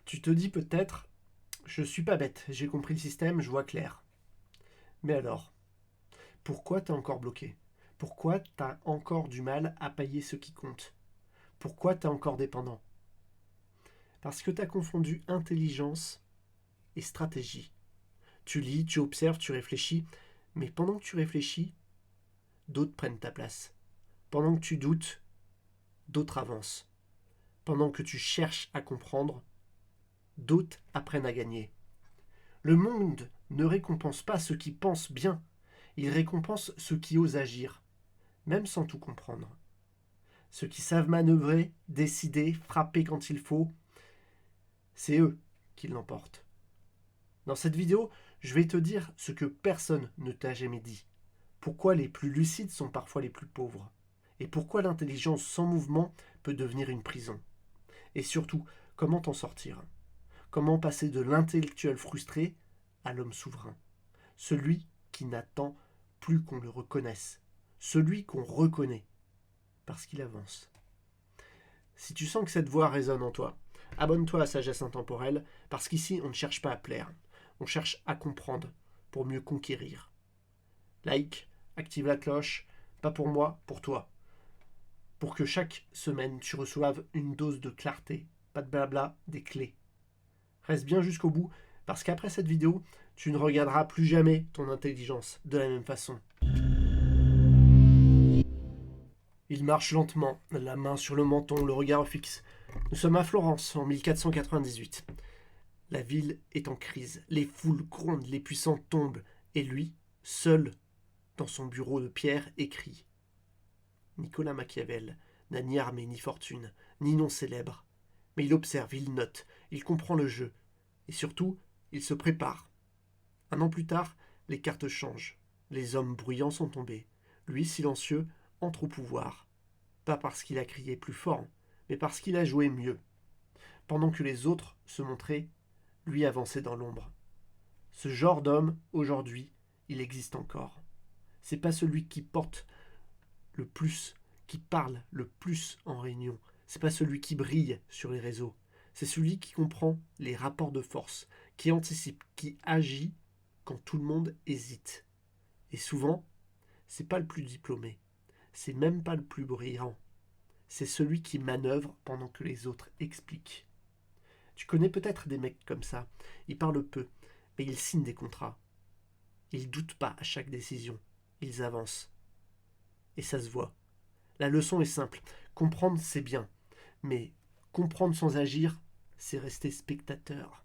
Tu te dis peut-être, je suis pas bête, j'ai compris le système, je vois clair. Mais alors, pourquoi t'es encore bloqué? Pourquoi t'as encore du mal à payer ce qui compte? Pourquoi t'es encore dépendant? Parce que t'as confondu intelligence et stratégie. Tu lis, tu observes, tu réfléchis, mais pendant que tu réfléchis, d'autres prennent ta place. Pendant que tu doutes, d'autres avancent. Pendant que tu cherches à comprendre, d'autres apprennent à gagner. Le monde ne récompense pas ceux qui pensent bien, il récompense ceux qui osent agir, même sans tout comprendre. Ceux qui savent manœuvrer, décider, frapper quand il faut, c'est eux qui l'emportent. Dans cette vidéo, je vais te dire ce que personne ne t'a jamais dit. Pourquoi les plus lucides sont parfois les plus pauvres. Et pourquoi l'intelligence sans mouvement peut devenir une prison. Et surtout, comment t'en sortir. Comment passer de l'intellectuel frustré à l'homme souverain. Celui qui n'attend plus qu'on le reconnaisse. Celui qu'on reconnaît parce qu'il avance. Si tu sens que cette voix résonne en toi, abonne-toi à Sagesse Intemporelle, parce qu'ici, on ne cherche pas à plaire, on cherche à comprendre pour mieux conquérir. Like, active la cloche, pas pour moi, pour toi. Pour que chaque semaine, tu reçoives une dose de clarté, pas de blabla, des clés. Reste bien jusqu'au bout, parce qu'après cette vidéo, tu ne regarderas plus jamais ton intelligence de la même façon. Il marche lentement, la main sur le menton, le regard fixe. Nous sommes à Florence, en 1498. La ville est en crise, les foules grondent, les puissants tombent, et lui, seul, dans son bureau de pierre, écrit. Nicolas Machiavel n'a ni armée ni fortune, ni nom célèbre. Mais il observe, il note, il comprend le jeu, et surtout, il se prépare. Un an plus tard, les cartes changent. Les hommes bruyants sont tombés. Lui, silencieux, entre au pouvoir. Pas parce qu'il a crié plus fort, mais parce qu'il a joué mieux. Pendant que les autres se montraient, lui avançait dans l'ombre. Ce genre d'homme, aujourd'hui, il existe encore. C'est pas celui qui porte le plus, qui parle le plus en réunion. C'est pas celui qui brille sur les réseaux. C'est celui qui comprend les rapports de force, qui anticipe, qui agit quand tout le monde hésite. Et souvent, c'est pas le plus diplômé, c'est même pas le plus brillant. C'est celui qui manœuvre pendant que les autres expliquent. Tu connais peut-être des mecs comme ça. Ils parlent peu, mais ils signent des contrats. Ils doutent pas à chaque décision. Ils avancent. Et ça se voit. La leçon est simple. Comprendre, c'est bien. Mais comprendre sans agir, c'est rester spectateur.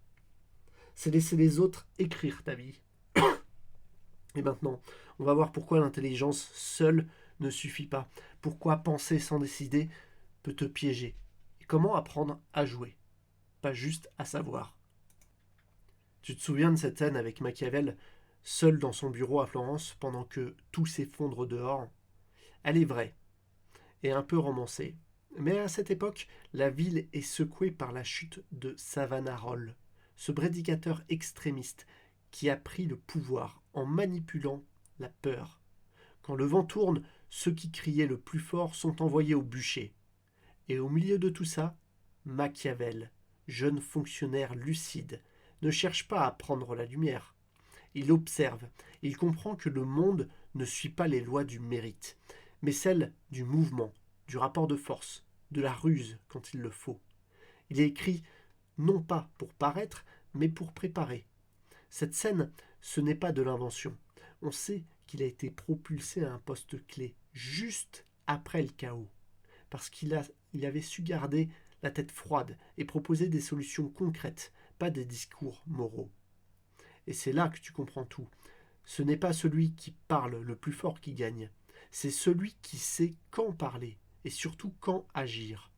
C'est laisser les autres écrire ta vie. Et maintenant, on va voir pourquoi l'intelligence seule ne suffit pas. Pourquoi penser sans décider peut te piéger. Et comment apprendre à jouer. Pas juste à savoir. Tu te souviens de cette scène avec Machiavel, seul dans son bureau à Florence pendant que tout s'effondre dehors? Elle est vraie et un peu romancée. Mais à cette époque, la ville est secouée par la chute de Savonarola, ce prédicateur extrémiste qui a pris le pouvoir en manipulant la peur. Quand le vent tourne, ceux qui criaient le plus fort sont envoyés au bûcher. Et au milieu de tout ça, Machiavel, jeune fonctionnaire lucide, ne cherche pas à prendre la lumière. Il observe, il comprend que le monde ne suit pas les lois du mérite, mais celles du mouvement, du rapport de force, de la ruse quand il le faut. Il est écrit non pas pour paraître, mais pour préparer. Cette scène, ce n'est pas de l'invention. On sait qu'il a été propulsé à un poste clé juste après le chaos, parce il avait su garder la tête froide et proposer des solutions concrètes, pas des discours moraux. Et c'est là que tu comprends tout. Ce n'est pas celui qui parle le plus fort qui gagne, c'est celui qui sait quand parler et surtout quand agir.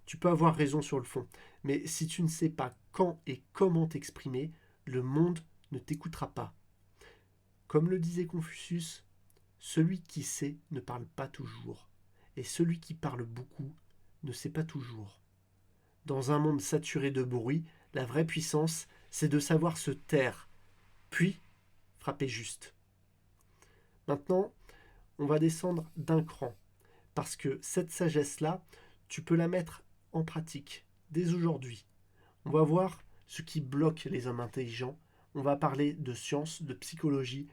Tu peux avoir raison sur le fond, mais si tu ne sais pas quand et comment t'exprimer, le monde ne t'écoutera pas. Comme le disait Confucius, celui qui sait ne parle pas toujours, et celui qui parle beaucoup ne sait pas toujours. Dans un monde saturé de bruit, la vraie puissance, c'est de savoir se taire, puis frapper juste. Maintenant, on va descendre d'un cran, parce que cette sagesse-là, tu peux la mettre en pratique dès aujourd'hui. On va voir ce qui bloque les hommes intelligents, on va parler de science, de psychologie,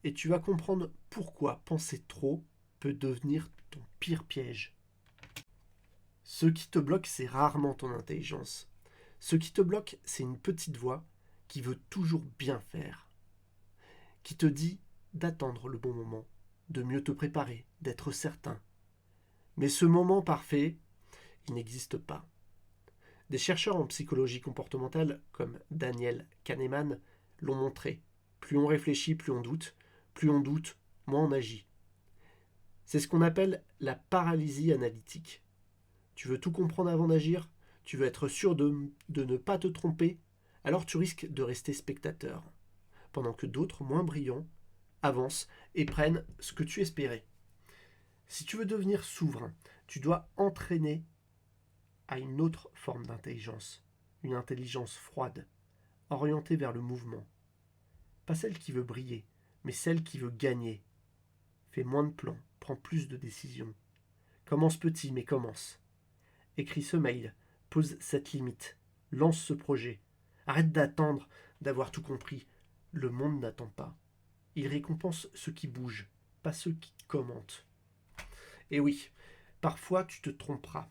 et tu vas comprendre pourquoi penser trop peut devenir ton pire piège. Ce qui te bloque, c'est rarement ton intelligence. Ce qui te bloque, c'est une petite voix qui veut toujours bien faire, qui te dit d'attendre le bon moment, de mieux te préparer, d'être certain. Mais ce moment parfait, il n'existe pas. Des chercheurs en psychologie comportementale, comme Daniel Kahneman, l'ont montré. Plus on réfléchit, plus on doute, moins on agit. C'est ce qu'on appelle la paralysie analytique. Tu veux tout comprendre avant d'agir, tu veux être sûr de ne pas te tromper, alors tu risques de rester spectateur, pendant que d'autres, moins brillants, avancent et prennent ce que tu espérais. Si tu veux devenir souverain, tu dois entraîner à une autre forme d'intelligence, une intelligence froide, orientée vers le mouvement. Pas celle qui veut briller, mais celle qui veut gagner. Fais moins de plans, prends plus de décisions. Commence petit, mais commence. Écris ce mail, pose cette limite, lance ce projet. Arrête d'attendre d'avoir tout compris. Le monde n'attend pas. Il récompense ceux qui bougent, pas ceux qui commentent. Et oui, parfois tu te tromperas.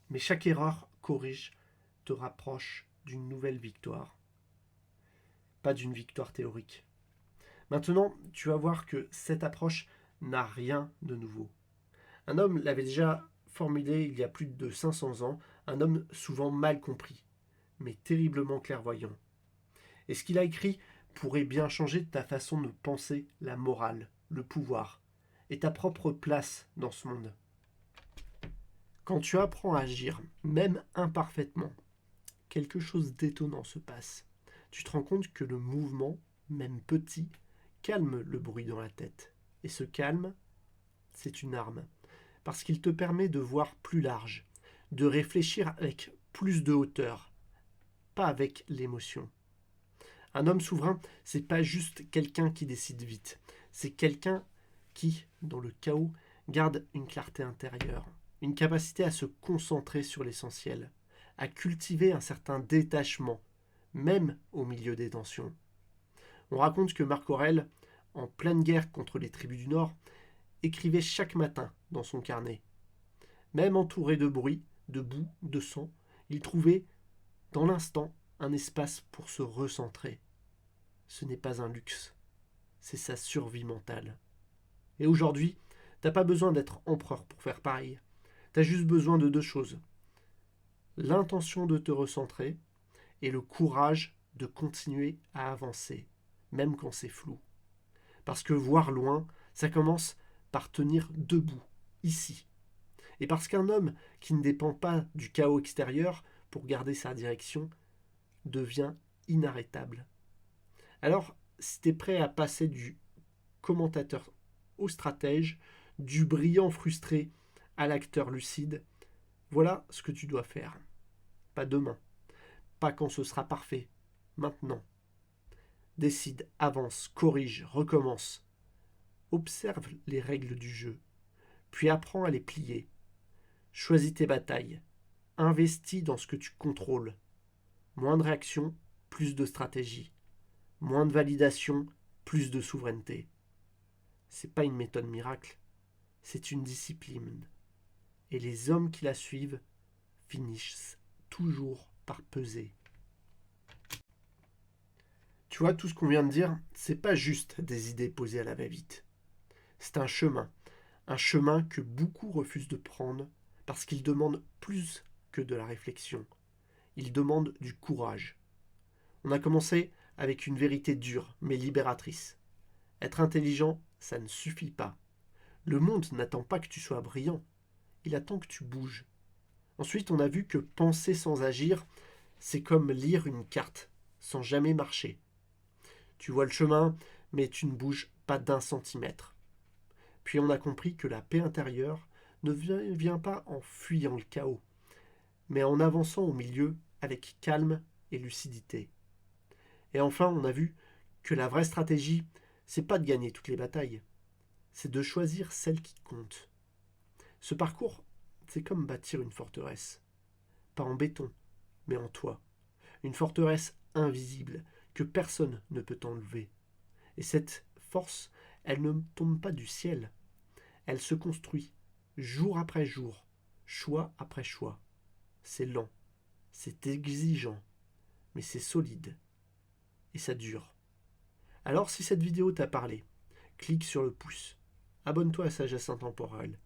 Mais chaque erreur corrige te rapproche d'une nouvelle victoire. Pas d'une victoire théorique. Maintenant, tu vas voir que cette approche n'a rien de nouveau. Un homme l'avait déjà formulé il y a plus de 500 ans, un homme souvent mal compris, mais terriblement clairvoyant. Et ce qu'il a écrit pourrait bien changer ta façon de penser la morale, le pouvoir, et ta propre place dans ce monde. Quand tu apprends à agir, même imparfaitement, quelque chose d'étonnant se passe. Tu te rends compte que le mouvement, même petit, calme le bruit dans la tête. Et ce calme, c'est une arme, parce qu'il te permet de voir plus large, de réfléchir avec plus de hauteur, pas avec l'émotion. Un homme souverain, c'est pas juste quelqu'un qui décide vite, c'est quelqu'un qui, dans le chaos, garde une clarté intérieure, une capacité à se concentrer sur l'essentiel, à cultiver un certain détachement, même au milieu des tensions. On raconte que Marc Aurèle, en pleine guerre contre les tribus du Nord, écrivait chaque matin dans son carnet. Même entouré de bruit, de boue, de sang, il trouvait, dans l'instant, un espace pour se recentrer. Ce n'est pas un luxe, c'est sa survie mentale. Et aujourd'hui, t'as pas besoin d'être empereur pour faire pareil. T'as juste besoin de deux choses. L'intention de te recentrer et le courage de continuer à avancer, même quand c'est flou. Parce que voir loin, ça commence par tenir debout, ici. Et parce qu'un homme qui ne dépend pas du chaos extérieur pour garder sa direction devient inarrêtable. Alors, si tu es prêt à passer du commentateur au stratège, du brillant frustré à l'acteur lucide, voilà ce que tu dois faire. Pas demain, pas quand ce sera parfait, maintenant. Décide, avance, corrige, recommence. Observe les règles du jeu, puis apprends à les plier. Choisis tes batailles. Investis dans ce que tu contrôles. Moins de réaction, plus de stratégie. Moins de validation, plus de souveraineté. C'est pas une méthode miracle, c'est une discipline. Et les hommes qui la suivent finissent toujours par peser. Tu vois, tout ce qu'on vient de dire, c'est pas juste des idées posées à la va-vite. C'est un chemin que beaucoup refusent de prendre parce qu'il demande plus que de la réflexion. Il demande du courage. On a commencé avec une vérité dure mais libératrice. Être intelligent, ça ne suffit pas. Le monde n'attend pas que tu sois brillant, il attend que tu bouges. Ensuite, on a vu que penser sans agir, c'est comme lire une carte, sans jamais marcher. Tu vois le chemin, mais tu ne bouges pas d'un centimètre. Puis on a compris que la paix intérieure ne vient pas en fuyant le chaos, mais en avançant au milieu avec calme et lucidité. Et enfin, on a vu que la vraie stratégie, c'est pas de gagner toutes les batailles, c'est de choisir celle qui compte. Ce parcours, c'est comme bâtir une forteresse, pas en béton, mais en toi. une forteresse invisible que personne ne peut enlever. Et cette force, elle ne tombe pas du ciel, elle se construit jour après jour, choix après choix. C'est lent, c'est exigeant, mais c'est solide et ça dure. Alors si cette vidéo t'a parlé, clique sur le pouce, abonne-toi à Sagesse Intemporelle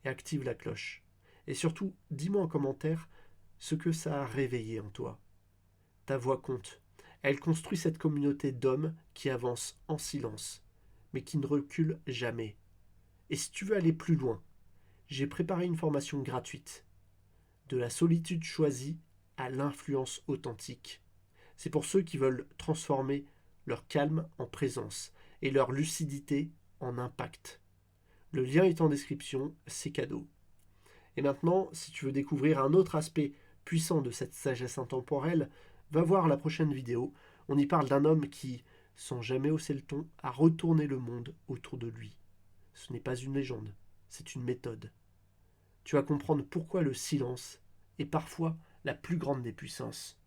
et active la cloche. Et surtout, dis-moi en commentaire ce que ça a réveillé en toi. Ta voix compte. Elle construit cette communauté d'hommes qui avancent en silence, mais qui ne reculent jamais. Et si tu veux aller plus loin, j'ai préparé une formation gratuite. De la solitude choisie à l'influence authentique. C'est pour ceux qui veulent transformer leur calme en présence et leur lucidité en impact. Le lien est en description, c'est cadeau. Et maintenant, si tu veux découvrir un autre aspect puissant de cette sagesse intemporelle, va voir la prochaine vidéo. On y parle d'un homme qui, sans jamais hausser le ton, a retourné le monde autour de lui. Ce n'est pas une légende, c'est une méthode. Tu vas comprendre pourquoi le silence est parfois la plus grande des puissances.